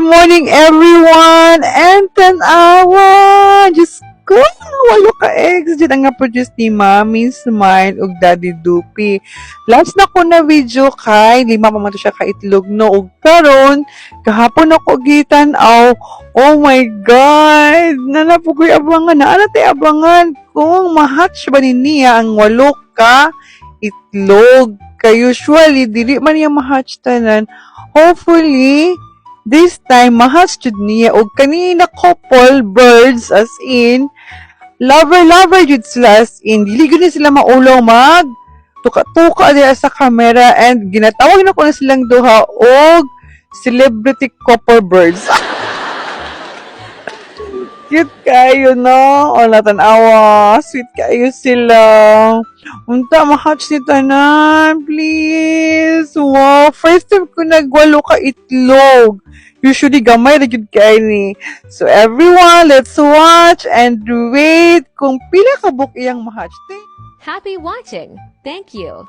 morning, everyone! And tanawa! Diyos ko, walo ka eggs. Dito nga produce ni Mami Smile ug Daddy Dupi. Last na ko na video kay 5 pa man to siya ka itlog no. Ug karon kahapon ako gitan oh my God! Nanapugoy abangan na. Ano tayo abangan? Kung mahatch ba ni niya ang 8 ka itlog. Kay usually, dili man niya mahatch tanan. Hopefully, this time, mahatch jud niya. O kanina couple birds, as in, lover jud sila, as in. Dili gud na sila maulaw mag tuka-tuka diya sa camera and ginatawag na ko na silang duha og celebrity couple birds. Cute kayo, no? O, natanawa. Sweet kayo sila. Unta, mahatch ni tanan. Please. Wow. First time ko nagwalo ka itlog. Usually, gamay na yun kayo ni. So, everyone, let's watch and wait kung pila ka book iyang mahatch. Happy watching! Thank you!